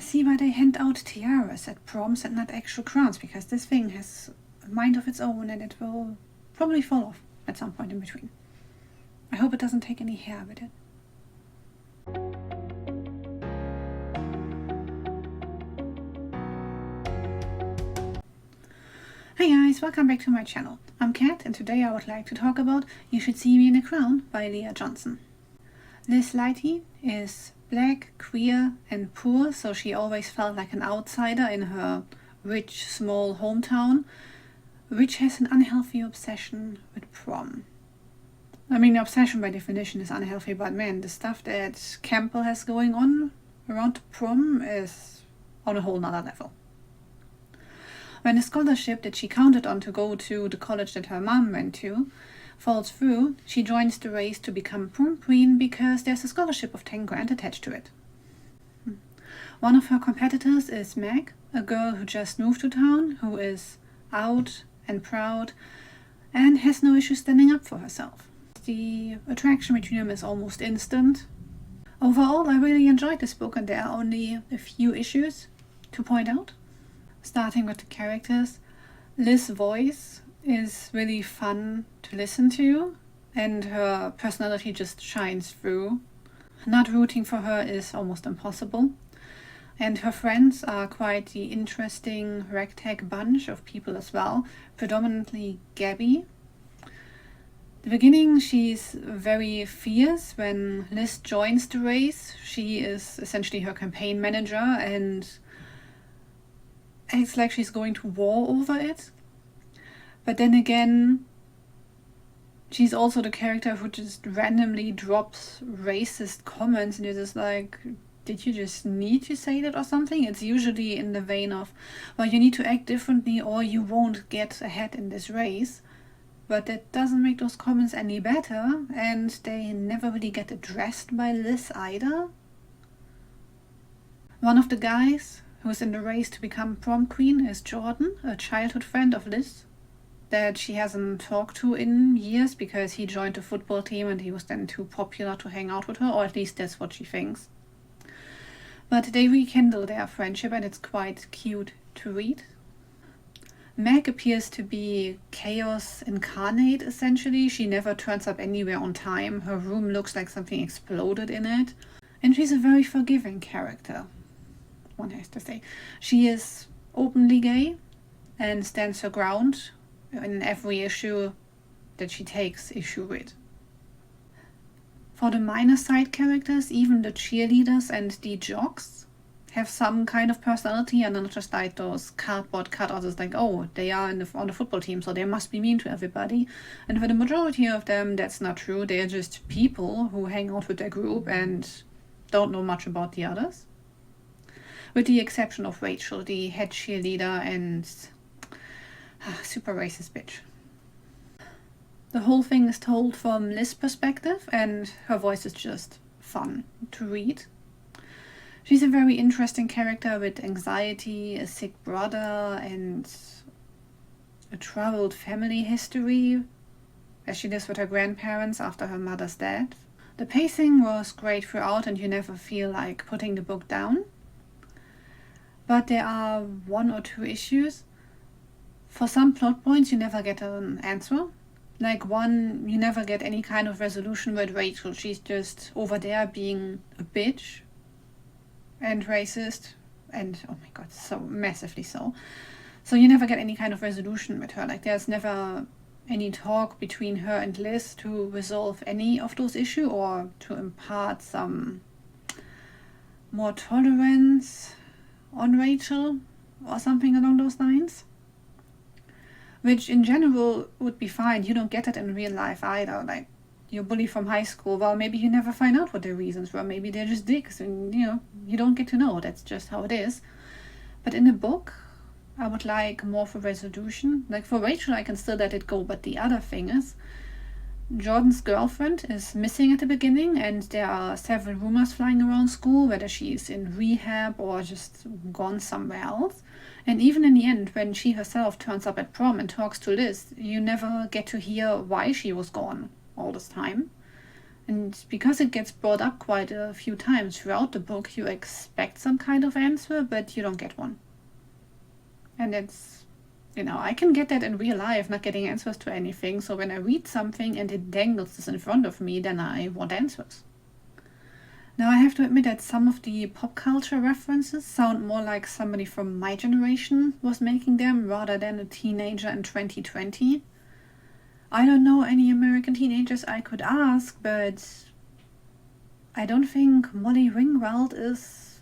see why they hand out tiaras at proms and not actual crowns, because this thing has a mind of its own and it will probably fall off at some point in between. I hope it doesn't take any hair with it. Hey guys, welcome back to my channel. I'm Kat and today I would like to talk about You Should See Me in a Crown by Leah Johnson. Liz Lighty is black, queer and poor, so she always felt like an outsider in her rich, small hometown, which has an unhealthy obsession with prom. I mean, obsession by definition is unhealthy, but man, the stuff that Campbell has going on around prom is on a whole nother level. When a scholarship that she counted on to go to the college that her mom went to falls through, she joins the race to become prom queen because there's a scholarship of 10 grand attached to it. One of her competitors is Meg, a girl who just moved to town, who is out and proud and has no issue standing up for herself. The attraction between them is almost instant. Overall, I really enjoyed this book and there are only a few issues to point out. Starting with the characters, Liz's voice is really fun to listen to and her personality just shines through. Not rooting for her is almost impossible. And her friends are quite the interesting ragtag bunch of people as well, predominantly Gabby. The beginning, she's very fierce. When Liz joins the race, she is essentially her campaign manager and acts like she's going to war over it. But then again, she's also the character who just randomly drops racist comments and you're just like, did you just need to say that or something? It's usually in the vein of, well, you need to act differently or you won't get ahead in this race. But that doesn't make those comments any better, and they never really get addressed by Liz either. One of the guys who's in the race to become prom queen is Jordan, a childhood friend of Liz that she hasn't talked to in years because he joined the football team and he was then too popular to hang out with her, or at least that's what she thinks. But they rekindle their friendship and it's quite cute to read. Meg appears to be chaos incarnate, essentially. She never turns up anywhere on time. Her room looks like something exploded in it. And she's a very forgiving character, one has to say. She is openly gay and stands her ground in every issue that she takes issue with. For the minor side characters, even the cheerleaders and the jocks have some kind of personality and not just like those cardboard cutouts. It's like, oh, they are on the football team, so they must be mean to everybody. And for the majority of them, that's not true. They're just people who hang out with their group and don't know much about the others. With the exception of Rachel, the head cheerleader and super racist bitch. The whole thing is told from Liz's perspective and her voice is just fun to read. She's a very interesting character with anxiety, a sick brother and a troubled family history as she lives with her grandparents after her mother's death. The pacing was great throughout and you never feel like putting the book down. But there are one or two issues. For some plot points you never get an answer. Like one, you never get any kind of resolution with Rachel. She's just over there being a bitch and racist and oh my god, so massively so. So you never get any kind of resolution with her. Like there's never any talk between her and Liz to resolve any of those issues or to impart some more tolerance on Rachel or something along those lines. Which in general would be fine. You don't get that in real life either. Like your bully from high school, well, maybe you never find out what their reasons were. Maybe they're just dicks and, you don't get to know. That's just how it is. But in a book, I would like more of a resolution. Like for Rachel, I can still let it go. But the other thing is, Jordan's girlfriend is missing at the beginning and there are several rumors flying around school, whether she's in rehab or just gone somewhere else. And even in the end, when she herself turns up at prom and talks to Liz, you never get to hear why she was gone all this time. And because it gets brought up quite a few times throughout the book, you expect some kind of answer, but you don't get one. And it's, I can get that in real life, not getting answers to anything. So when I read something and it dangles this in front of me, then I want answers. Now I have to admit that some of the pop culture references sound more like somebody from my generation was making them rather than a teenager in 2020. I don't know any American teenagers I could ask, but I don't think Molly Ringwald is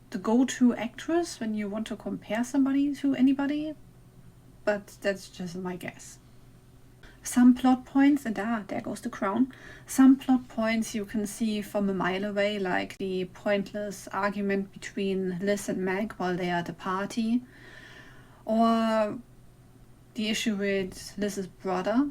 the go-to actress when you want to compare somebody to anybody, but that's just my guess. Some plot points, and there goes the crown. Some plot points you can see from a mile away, like the pointless argument between Liz and Meg while they are at the party, or the issue with Liz's brother.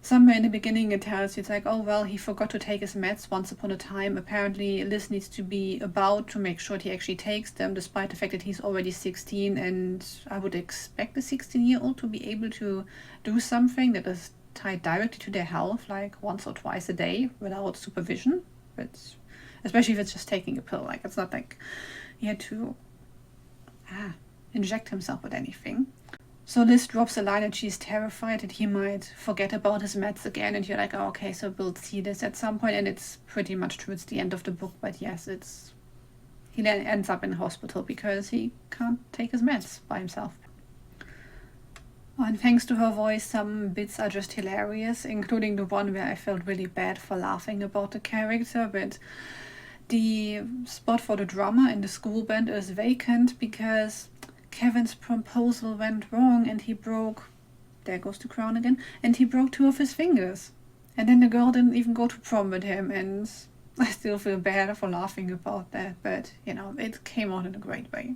Somewhere in the beginning it tells you, it's like, oh well, he forgot to take his meds once upon a time. Apparently Liz needs to be about to make sure he actually takes them, despite the fact that he's already 16, and I would expect a 16-year-old to be able to do something that is tied directly to their health, like once or twice a day without supervision. But especially if it's just taking a pill, like it's not like he had to inject himself with anything. So Liz drops a line and she's terrified that he might forget about his meds again, and you're like, oh, okay, so we'll see this at some point, and it's pretty much towards the end of the book, but yes, he then ends up in hospital because he can't take his meds by himself. And thanks to her voice, some bits are just hilarious, including the one where I felt really bad for laughing about the character, but the spot for the drummer in the school band is vacant because Kevin's proposal went wrong and he broke, there goes the crown again, and he broke 2 of his fingers. And then the girl didn't even go to prom with him, and I still feel bad for laughing about that, but it came out in a great way.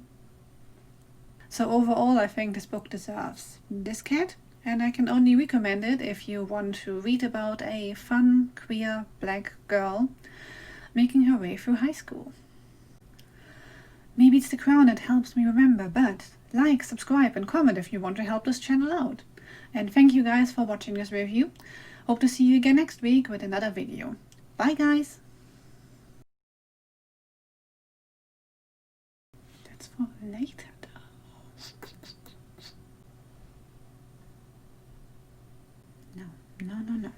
So overall, I think this book deserves this cat, and I can only recommend it if you want to read about a fun, queer, black girl making her way through high school. Maybe it's the crown that helps me remember, but like, subscribe, and comment if you want to help this channel out. And thank you guys for watching this review. Hope to see you again next week with another video. Bye guys! That's for later though. No.